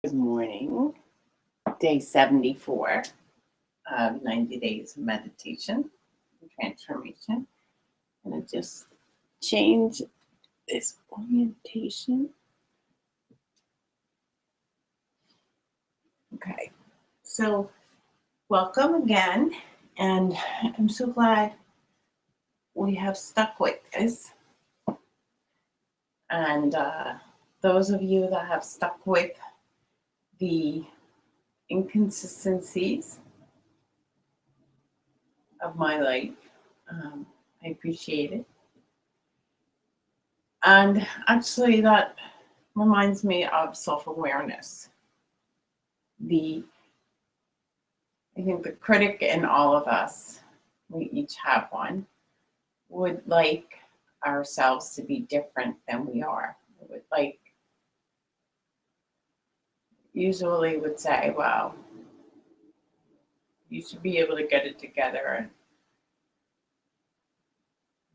Good morning, day 74 of 90 days of meditation and transformation. I'm going to just change this orientation. Okay, so welcome again, and I'm so glad we have stuck with this. And those of you that have stuck with the inconsistencies of my life, I appreciate it. And actually, that reminds me of self-awareness. I think the critic in all of us, we each have one, would like ourselves to be different than we are. Would like, usually would say, well, you should be able to get it together.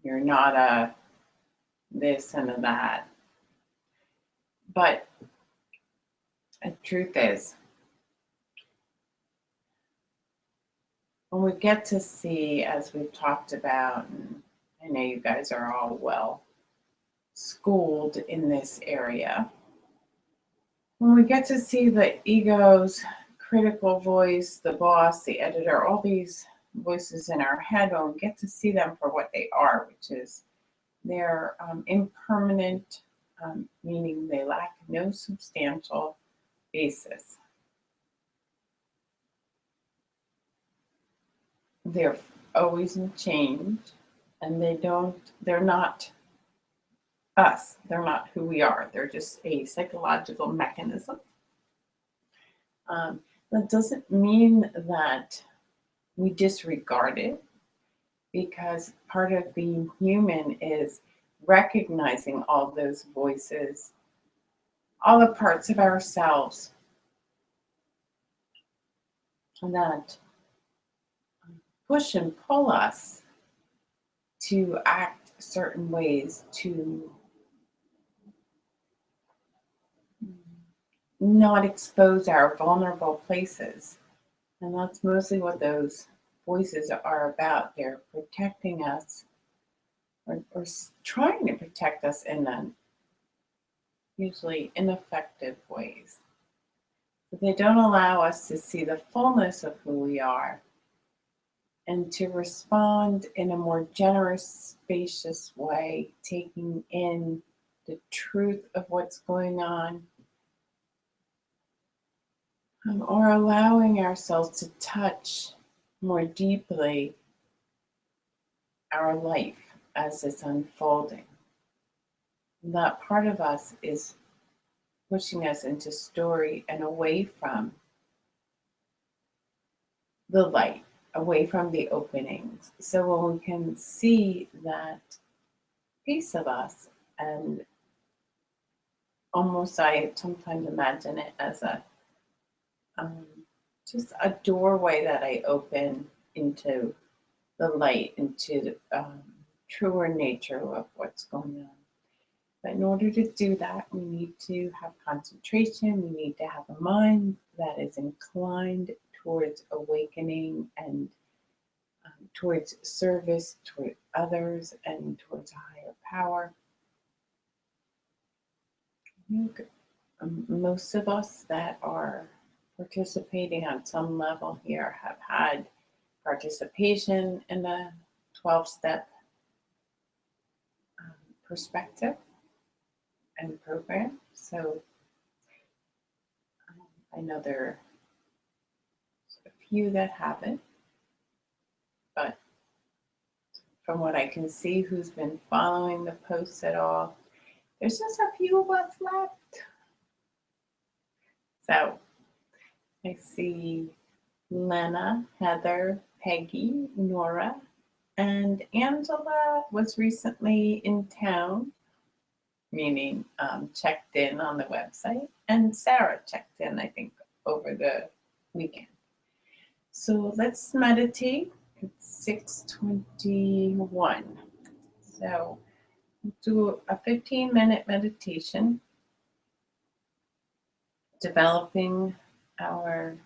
You're not a this and a that. But the truth is, when we get to see, as we've talked about, and I know you guys are all well schooled in this area, when we get to see the ego's critical voice, the boss, the editor, all these voices in our head, when we get to see them for what they are, which is they're impermanent, meaning they lack no substantial basis. They're always in change, and they're not us. They're not who we are. They're just a psychological mechanism. That doesn't mean that we disregard it, because part of being human is recognizing all those voices, all the parts of ourselves that push and pull us to act certain ways, to not expose our vulnerable places. And that's mostly what those voices are about. They're protecting us, or trying to protect us in usually ineffective ways. But they don't allow us to see the fullness of who we are and to respond in a more generous, spacious way, taking in the truth of what's going on, or allowing ourselves to touch more deeply our life as it's unfolding. That part of us is pushing us into story and away from the light, away from the openings. So when we can see that piece of us, and almost I sometimes imagine it as just a doorway that I open into the light, into the truer nature of what's going on. But in order to do that, we need to have concentration. We need to have a mind that is inclined towards awakening and towards service, toward others, and towards a higher power. I think most of us that are participating on some level here have had participation in a 12-step perspective and program. So I know there are a few that haven't, but from what I can see, who's been following the posts at all, there's just a few of us left. So I see Lena, Heather, Peggy, Nora, and Angela was recently in town, meaning checked in on the website, and Sarah checked in, I think, over the weekend. So let's meditate. It's 6:21. So do a 15-minute meditation developing our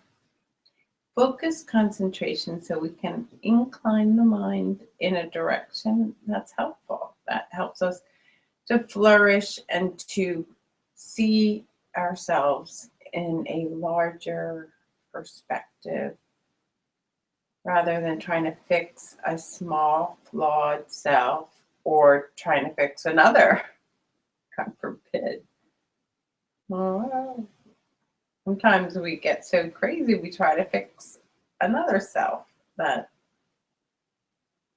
focus concentration so we can incline the mind in a direction that's helpful. That helps us to flourish and to see ourselves in a larger perspective rather than trying to fix a small, flawed self or trying to fix another. God forbid. Well, sometimes we get so crazy we try to fix another self that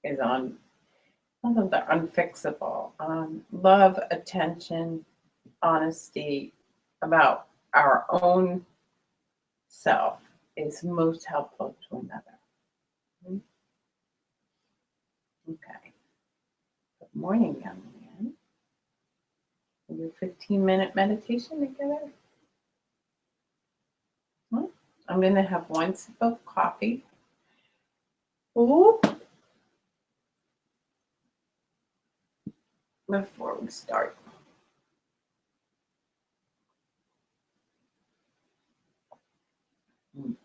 is on something that unfixable. Love, attention, honesty about our own self is most helpful to another. Mhm. Okay. Good morning, young man. Your 15-minute meditation together. I'm going to have one sip of coffee. Ooh. Before we start. Mm.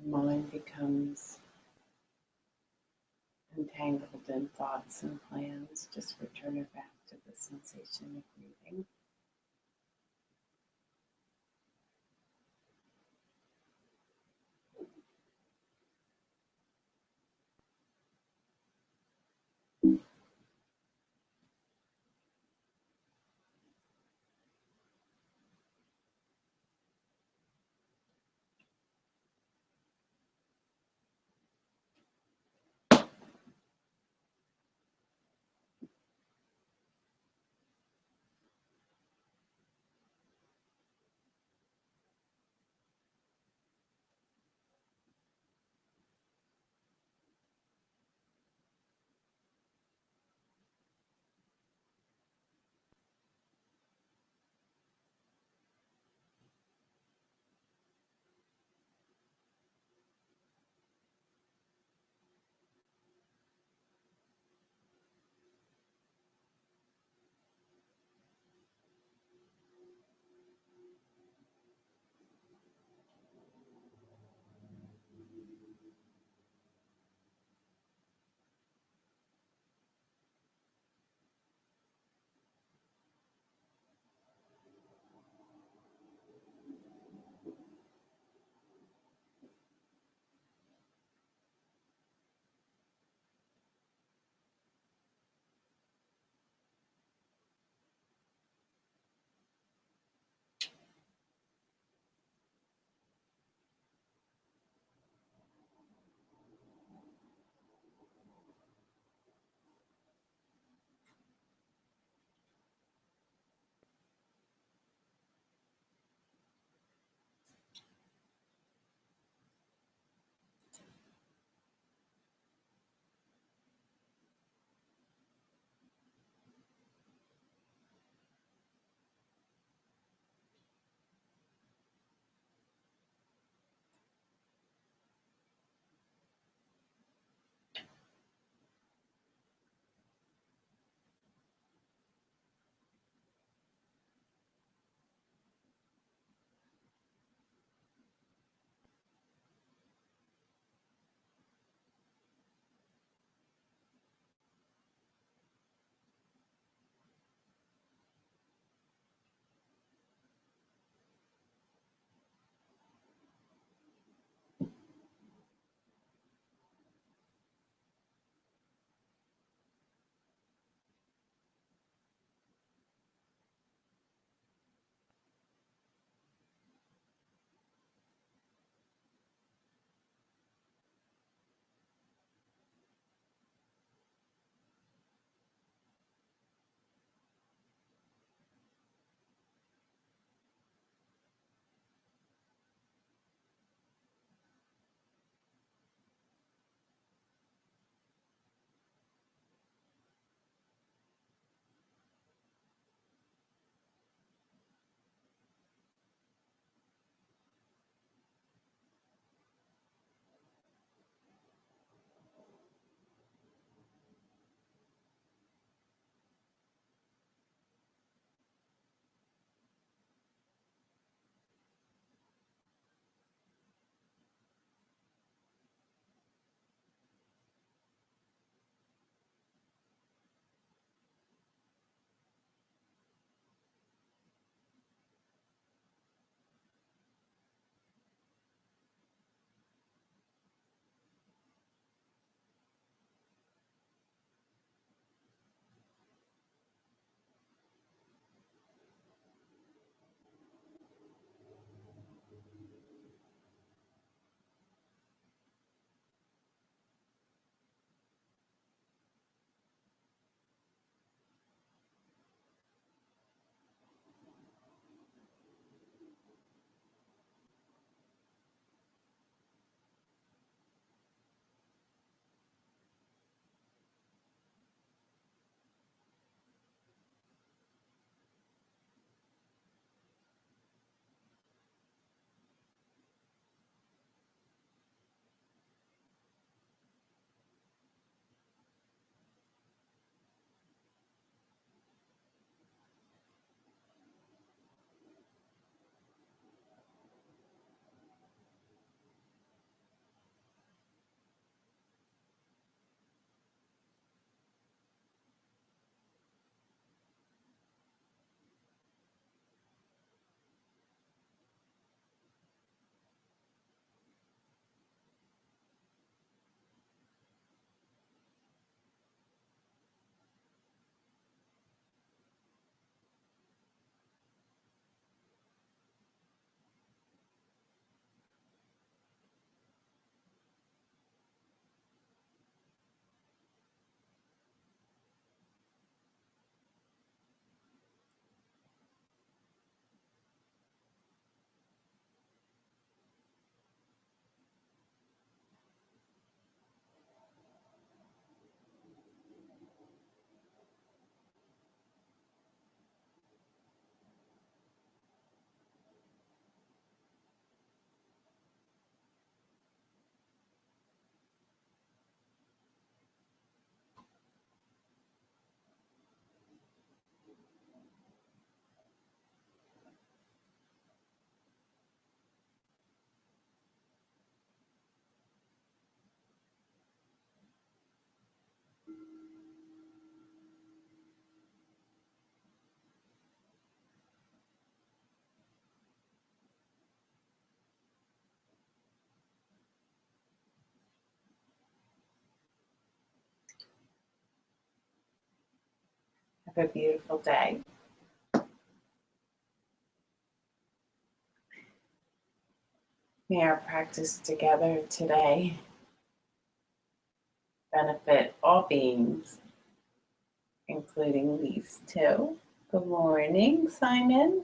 the mind becomes entangled in thoughts and plans, just return it back to the sensation of breathing. Have a beautiful day. May our practice together today benefit all beings, including these two. Good morning, Simon.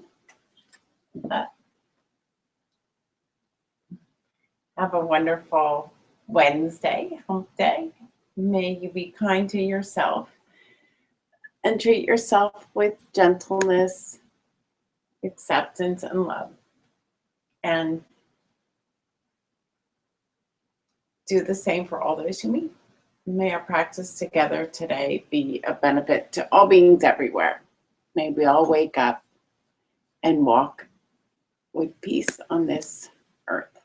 Have a wonderful Wednesday, hump day. May you be kind to yourself and treat yourself with gentleness, acceptance, and love. And do the same for all those you meet. May our practice together today be a benefit to all beings everywhere. May we all wake up and walk with peace on this earth.